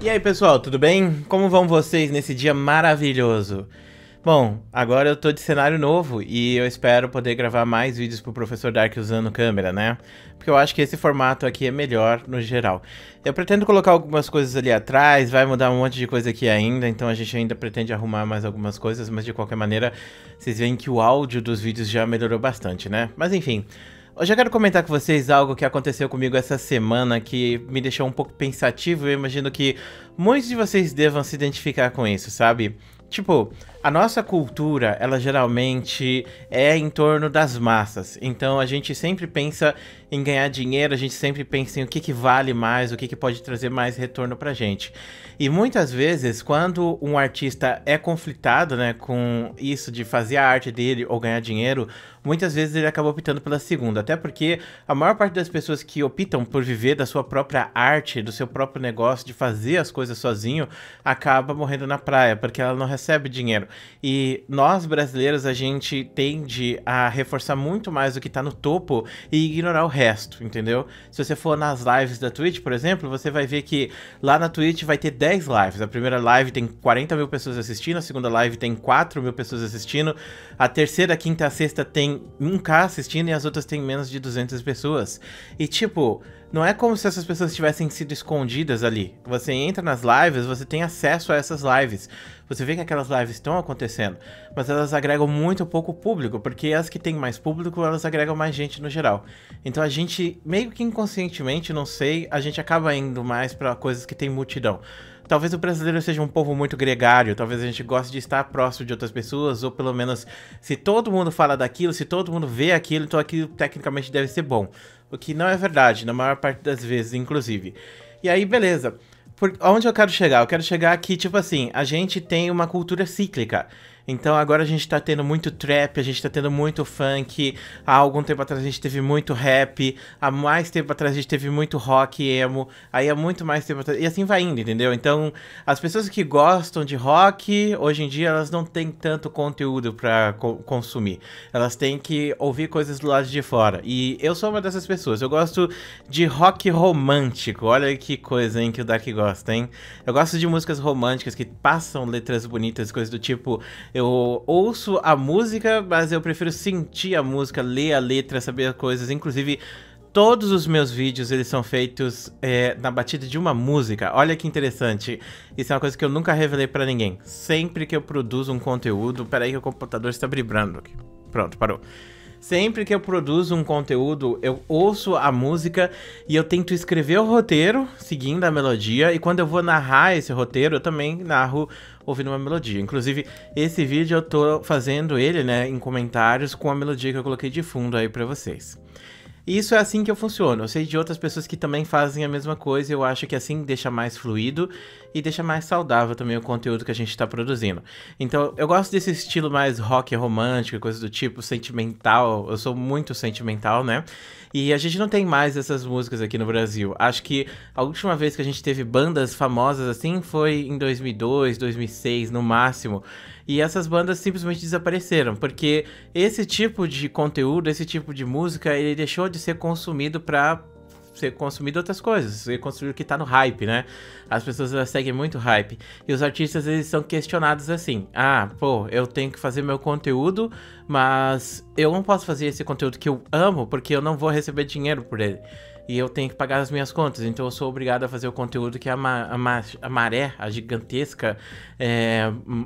E aí pessoal, tudo bem? Como vão vocês nesse dia maravilhoso? Bom, agora eu tô de cenário novo e eu espero poder gravar mais vídeos pro Professor Dark usando câmera, né? Porque eu acho que esse formato aqui é melhor no geral. Eu pretendo colocar algumas coisas ali atrás, vai mudar um monte de coisa aqui ainda, então a gente ainda pretende arrumar mais algumas coisas, mas de qualquer maneira, vocês veem que o áudio dos vídeos já melhorou bastante, né? Mas enfim... Hoje eu quero comentar com vocês algo que aconteceu comigo essa semana que me deixou um pouco pensativo e eu imagino que muitos de vocês devam se identificar com isso, sabe? Tipo, a nossa cultura, ela geralmente é em torno das massas. Então a gente sempre pensa em ganhar dinheiro, a gente sempre pensa em o que vale mais, o que pode trazer mais retorno pra gente. E muitas vezes, quando um artista é conflitado, né, com isso de fazer a arte dele ou ganhar dinheiro, muitas vezes ele acaba optando pela segunda. Até porque a maior parte das pessoas que optam por viver da sua própria arte, do seu próprio negócio, de fazer as coisas sozinho, acaba morrendo na praia, porque ela não recebe dinheiro. E nós, brasileiros, a gente tende a reforçar muito mais o que tá no topo e ignorar o resto, entendeu? Se você for nas lives da Twitch, por exemplo, você vai ver que lá na Twitch vai ter 10 lives. A primeira live tem 40 mil pessoas assistindo, a segunda live tem 4 mil pessoas assistindo, a terceira, quinta, a sexta tem 1K assistindo e as outras tem menos de 200 pessoas. E tipo... Não é como se essas pessoas tivessem sido escondidas ali. Você entra nas lives, você tem acesso a essas lives. Você vê que aquelas lives estão acontecendo, mas elas agregam muito pouco público, porque as que têm mais público, elas agregam mais gente no geral. Então a gente, meio que inconscientemente, não sei, a gente acaba indo mais para coisas que tem multidão. Talvez o brasileiro seja um povo muito gregário, talvez a gente goste de estar próximo de outras pessoas, ou pelo menos, se todo mundo fala daquilo, se todo mundo vê aquilo, então aquilo tecnicamente deve ser bom. O que não é verdade, na maior parte das vezes, inclusive. E aí, beleza. Onde eu quero chegar? Eu quero chegar aqui, tipo assim, a gente tem uma cultura cíclica. Então agora a gente tá tendo muito trap, a gente tá tendo muito funk, há algum tempo atrás a gente teve muito rap, há mais tempo atrás a gente teve muito rock emo, aí há muito mais tempo atrás, e assim vai indo, entendeu? Então as pessoas que gostam de rock, hoje em dia elas não têm tanto conteúdo pra consumir, elas têm que ouvir coisas do lado de fora, e eu sou uma dessas pessoas, eu gosto de rock romântico, olha que coisa, hein, que o Dark gosta, hein? Eu gosto de músicas românticas que passam letras bonitas, coisas do tipo... Eu ouço a música, mas eu prefiro sentir a música, ler a letra, saber as coisas. Inclusive, todos os meus vídeos, eles são feitos na batida de uma música. Olha que interessante. Isso é uma coisa que eu nunca revelei pra ninguém. Sempre que eu produzo um conteúdo... Peraí que o computador está vibrando aqui. Pronto, parou. Sempre que eu produzo um conteúdo, eu ouço a música e eu tento escrever o roteiro, seguindo a melodia. E quando eu vou narrar esse roteiro, eu também narro ouvindo uma melodia. Inclusive, esse vídeo eu tô fazendo ele, né, em comentários com a melodia que eu coloquei de fundo aí pra vocês. E isso é assim que eu funciono. Eu sei de outras pessoas que também fazem a mesma coisa e eu acho que assim deixa mais fluido e deixa mais saudável também o conteúdo que a gente está produzindo. Então, eu gosto desse estilo mais rock romântico, coisa do tipo, sentimental. Eu sou muito sentimental, né? E a gente não tem mais essas músicas aqui no Brasil. Acho que a última vez que a gente teve bandas famosas assim foi em 2002, 2006, no máximo. E essas bandas simplesmente desapareceram, porque esse tipo de conteúdo, esse tipo de música, ele deixou de ser consumido pra ser consumido outras coisas, ser consumido o que tá no hype, né? As pessoas elas seguem muito hype. E os artistas, eles são questionados assim: ah, pô, eu tenho que fazer meu conteúdo, mas eu não posso fazer esse conteúdo que eu amo, porque eu não vou receber dinheiro por ele. E eu tenho que pagar as minhas contas, então eu sou obrigado a fazer o conteúdo que a maré, a gigantesca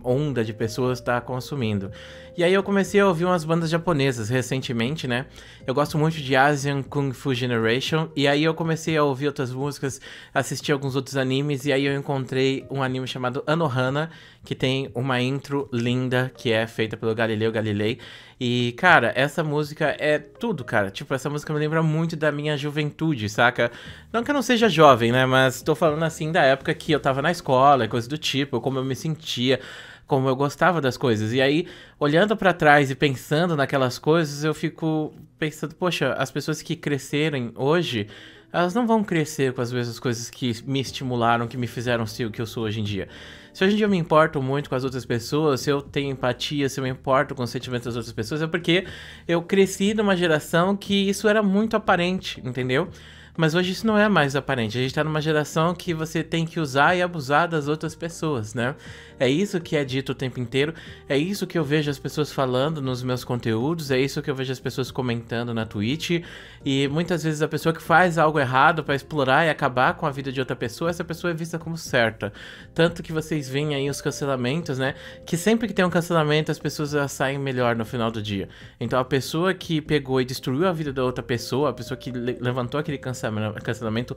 onda de pessoas está consumindo. E aí eu comecei a ouvir umas bandas japonesas recentemente, né? Eu gosto muito de Asian Kung Fu Generation, e aí eu comecei a ouvir outras músicas, assistir alguns outros animes, e aí eu encontrei um anime chamado Anohana, que tem uma intro linda, que é feita pelo Galileu Galilei. E, cara, essa música é tudo, cara. Tipo, essa música me lembra muito da minha juventude, saca? Não que eu não seja jovem, né? Mas tô falando assim da época que eu tava na escola, coisa do tipo, como eu me sentia, como eu gostava das coisas. E aí, olhando pra trás e pensando naquelas coisas, eu fico pensando, poxa, as pessoas que crescerem hoje, elas não vão crescer com as mesmas coisas que me estimularam, que me fizeram ser o que eu sou hoje em dia. Se hoje em dia eu me importo muito com as outras pessoas, se eu tenho empatia, se eu me importo com os sentimentos das outras pessoas, é porque eu cresci numa geração que isso era muito aparente, entendeu? Mas hoje isso não é mais aparente. A gente tá numa geração que você tem que usar e abusar das outras pessoas, né? É isso que é dito o tempo inteiro, é isso que eu vejo as pessoas falando nos meus conteúdos, é isso que eu vejo as pessoas comentando na Twitch, e muitas vezes a pessoa que faz algo errado pra explorar e acabar com a vida de outra pessoa, essa pessoa é vista como certa. Tanto que vocês veem aí os cancelamentos, né? Que sempre que tem um cancelamento, as pessoas elas saem melhor no final do dia. Então a pessoa que pegou e destruiu a vida da outra pessoa, a pessoa que levantou aquele cancelamento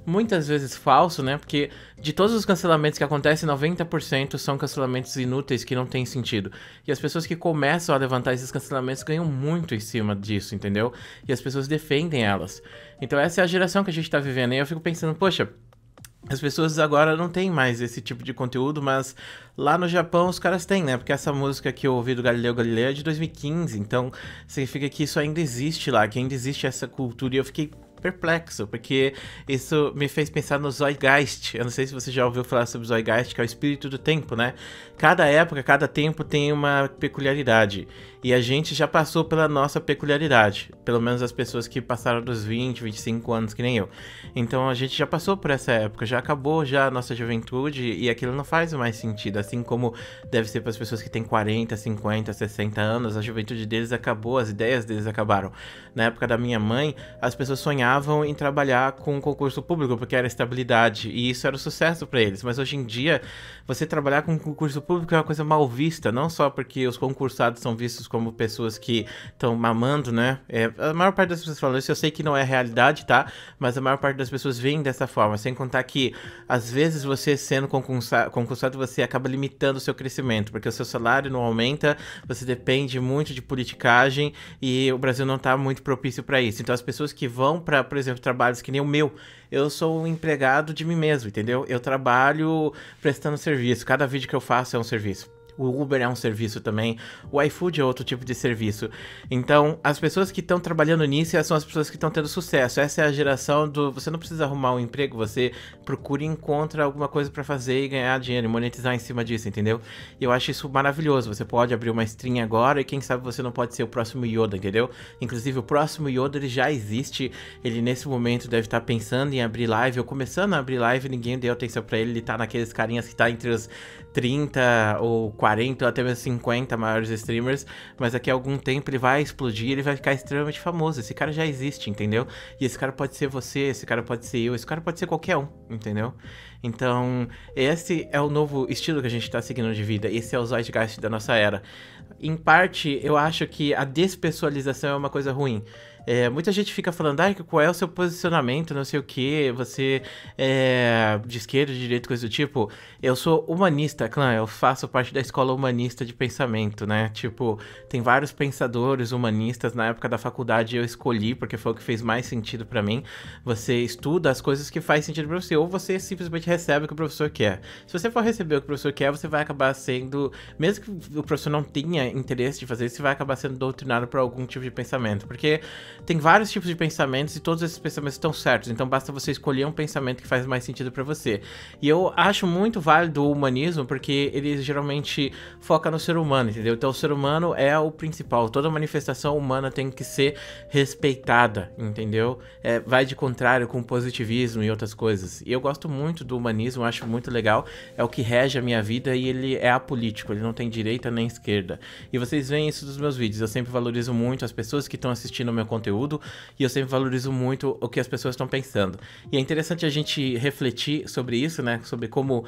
muitas vezes falso, né? Porque de todos os cancelamentos que acontecem, 90% são cancelamentos inúteis que não tem sentido. E as pessoas que começam a levantar esses cancelamentos ganham muito em cima disso, entendeu? E as pessoas defendem elas. Então essa é a geração que a gente tá vivendo. E eu fico pensando, poxa, as pessoas agora não têm mais esse tipo de conteúdo, mas lá no Japão os caras têm, né? Porque essa música que eu ouvi do Galileu Galilei é de 2015, então significa que isso ainda existe lá, que ainda existe essa cultura. E eu fiquei perplexo, porque isso me fez pensar no Zeitgeist. Eu não sei se você já ouviu falar sobre o Zeitgeist, que é o espírito do tempo, né? Cada época, cada tempo tem uma peculiaridade. E a gente já passou pela nossa peculiaridade. Pelo menos as pessoas que passaram dos 20, 25 anos, que nem eu. Então a gente já passou por essa época, já acabou já a nossa juventude e aquilo não faz mais sentido. Assim como deve ser para as pessoas que têm 40, 50, 60 anos, a juventude deles acabou, as ideias deles acabaram. Na época da minha mãe, as pessoas sonhavam em trabalhar com concurso público, porque era estabilidade, e isso era o sucesso para eles. Mas hoje em dia, você trabalhar com concurso público é uma coisa mal vista, não só porque os concursados são vistos como pessoas que estão mamando, né? A maior parte das pessoas falam isso, eu sei que não é realidade, tá? Mas a maior parte das pessoas veem dessa forma, sem contar que, às vezes, você sendo concursado, você acaba limitando o seu crescimento, porque o seu salário não aumenta, você depende muito de politicagem, e o Brasil não tá muito propício para isso. Então as pessoas que vão para, por exemplo, trabalhos que nem o meu, eu sou um empregado de mim mesmo, entendeu? Eu trabalho prestando serviço, cada vídeo que eu faço é um serviço. O Uber é um serviço também, o iFood é outro tipo de serviço. Então, as pessoas que estão trabalhando nisso são as pessoas que estão tendo sucesso. Essa é a geração do... Você não precisa arrumar um emprego, você procura e encontra alguma coisa pra fazer e ganhar dinheiro, e monetizar em cima disso, entendeu? E eu acho isso maravilhoso. Você pode abrir uma stream agora e quem sabe você não pode ser o próximo Yoda, entendeu? Inclusive, o próximo Yoda, ele já existe. Ele, nesse momento, deve estar pensando em abrir live, ou começando a abrir live, ninguém deu atenção pra ele. Ele tá naqueles carinhas que tá entre os 30 ou 40 ou até mesmo 50 maiores streamers, mas daqui a algum tempo ele vai explodir, ele vai ficar extremamente famoso. Esse cara já existe, entendeu? E esse cara pode ser você, esse cara pode ser eu, esse cara pode ser qualquer um, entendeu? Então, esse é o novo estilo que a gente tá seguindo de vida, esse é o Zeitgeist da nossa era. Em parte, eu acho que a despessoalização é uma coisa ruim. Muita gente fica falando, qual é o seu posicionamento, não sei o que, você é de esquerda, de direita, coisa do tipo. Eu sou humanista, clã, eu faço parte da escola humanista de pensamento, né? Tipo, tem vários pensadores humanistas, na época da faculdade eu escolhi, porque foi o que fez mais sentido pra mim. Você estuda as coisas que faz sentido pra você, ou você simplesmente recebe o que o professor quer. Se você for receber o que o professor quer, você vai acabar sendo, mesmo que o professor não tenha interesse de fazer isso, você vai acabar sendo doutrinado por algum tipo de pensamento, porque tem vários tipos de pensamentos e todos esses pensamentos estão certos, então basta você escolher um pensamento que faz mais sentido pra você. E eu acho muito válido o humanismo, porque ele geralmente foca no ser humano, entendeu? Então o ser humano é o principal, toda manifestação humana tem que ser respeitada, entendeu? Vai de contrário com o positivismo e outras coisas. E eu gosto muito do humanismo, acho muito legal, é o que rege a minha vida e ele é apolítico, ele não tem direita nem esquerda. E vocês veem isso dos meus vídeos, eu sempre valorizo muito as pessoas que estão assistindo o meu conteúdo e eu sempre valorizo muito o que as pessoas estão pensando. E é interessante a gente refletir sobre isso, né? Sobre como,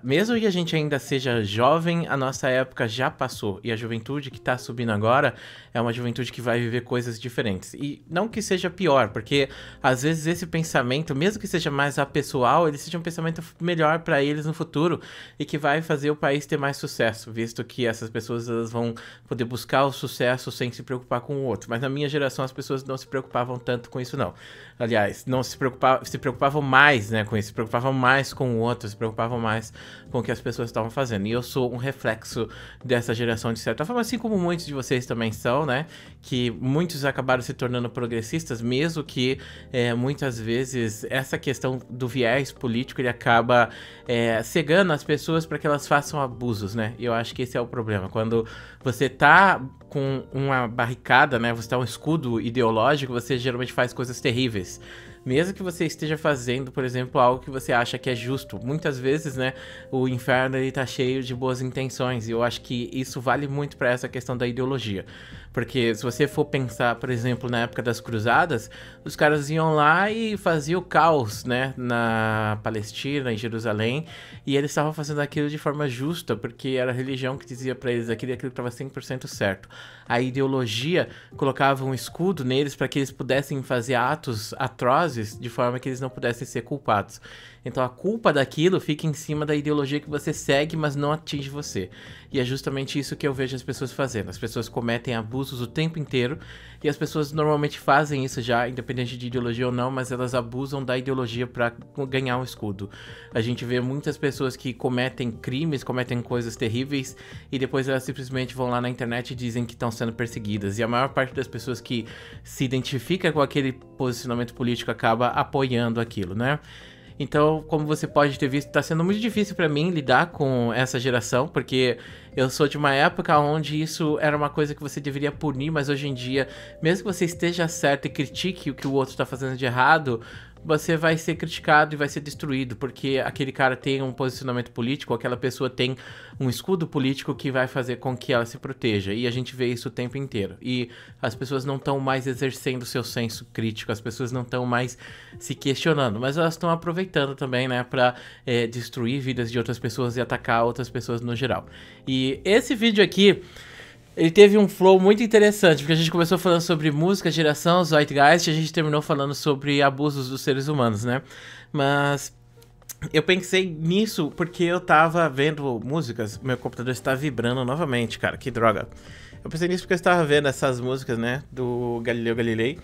mesmo que a gente ainda seja jovem, a nossa época já passou. E a juventude que tá subindo agora é uma juventude que vai viver coisas diferentes. E não que seja pior, porque às vezes esse pensamento, mesmo que seja mais apessoal, ele seja um pensamento melhor para eles no futuro e que vai fazer o país ter mais sucesso, visto que essas pessoas elas vão poder buscar o sucesso sem se preocupar com o outro. Mas na minha geração as pessoas não se preocupavam tanto com isso, não. Aliás, não se preocupavam mais, né, com isso, se preocupavam mais com o outro, se preocupavam mais com o que as pessoas estavam fazendo. E eu sou um reflexo dessa geração, de certa forma, assim como muitos de vocês também são, né? Que muitos acabaram se tornando progressistas, mesmo que muitas vezes essa questão do viés político ele acaba cegando as pessoas para que elas façam abusos, né? E eu acho que esse é o problema. Quando você tá com uma barricada, né? Você tá um escudo ideológico, você geralmente faz coisas terríveis. Mesmo que você esteja fazendo, por exemplo, algo que você acha que é justo. Muitas vezes, né, o inferno ele tá cheio de boas intenções. E eu acho que isso vale muito para essa questão da ideologia. Porque se você for pensar, por exemplo, na época das cruzadas, os caras iam lá e faziam caos, né, na Palestina, em Jerusalém. E eles estavam fazendo aquilo de forma justa, porque era a religião que dizia para eles aquilo que estava 100% certo. A ideologia colocava um escudo neles para que eles pudessem fazer atos atrozes de forma que eles não pudessem ser culpados. Então a culpa daquilo fica em cima da ideologia que você segue, mas não atinge você. E é justamente isso que eu vejo as pessoas fazendo. As pessoas cometem abusos o tempo inteiro e as pessoas normalmente fazem isso já, independente de ideologia ou não, mas elas abusam da ideologia para ganhar um escudo. A gente vê muitas pessoas que cometem crimes, cometem coisas terríveis e depois elas simplesmente vão lá na internet e dizem que estão sendo perseguidas. E a maior parte das pessoas que se identifica com aquele posicionamento político acaba apoiando aquilo, né? Então, como você pode ter visto, tá sendo muito difícil pra mim lidar com essa geração, porque eu sou de uma época onde isso era uma coisa que você deveria punir, mas hoje em dia, mesmo que você esteja certo e critique o que o outro tá fazendo de errado, você vai ser criticado e vai ser destruído, porque aquele cara tem um posicionamento político, aquela pessoa tem um escudo político que vai fazer com que ela se proteja, e a gente vê isso o tempo inteiro. E as pessoas não estão mais exercendo seu senso crítico, as pessoas não estão mais se questionando, mas elas estão aproveitando também, né, pra destruir vidas de outras pessoas e atacar outras pessoas no geral. E esse vídeo aqui, ele teve um flow muito interessante, porque a gente começou falando sobre música, geração, Zeitgeist, e a gente terminou falando sobre abusos dos seres humanos, né? Mas eu pensei nisso porque eu tava vendo músicas, meu computador está vibrando novamente, cara, que droga. Eu pensei nisso porque eu estava vendo essas músicas, né, do Galileu Galilei,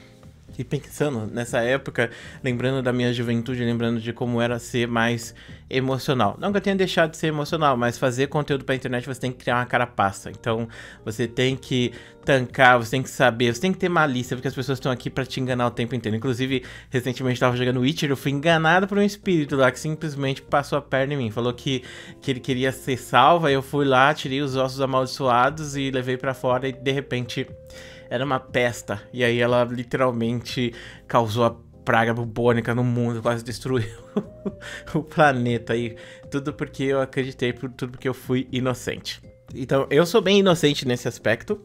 e pensando nessa época, lembrando da minha juventude, lembrando de como era ser mais emocional. Não que eu tenha deixado de ser emocional, mas fazer conteúdo pra internet você tem que criar uma carapaça. Então você tem que tancar, você tem que saber, você tem que ter malícia, porque as pessoas estão aqui pra te enganar o tempo inteiro. Inclusive, recentemente eu tava jogando Witcher, eu fui enganado por um espírito lá que simplesmente passou a perna em mim. Falou que ele queria ser salvo, aí eu fui lá, tirei os ossos amaldiçoados e levei pra fora e de repente era uma pesta. E aí ela literalmente causou a praga bubônica no mundo, quase destruiu o planeta. E tudo porque eu acreditei, tudo porque eu fui inocente. Então eu sou bem inocente nesse aspecto.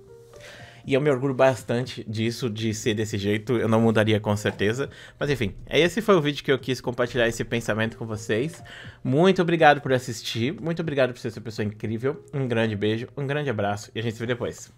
E eu me orgulho bastante disso, de ser desse jeito, eu não mudaria com certeza. Mas enfim, esse foi o vídeo que eu quis compartilhar esse pensamento com vocês. Muito obrigado por assistir, muito obrigado por ser essa pessoa incrível. Um grande beijo, um grande abraço e a gente se vê depois.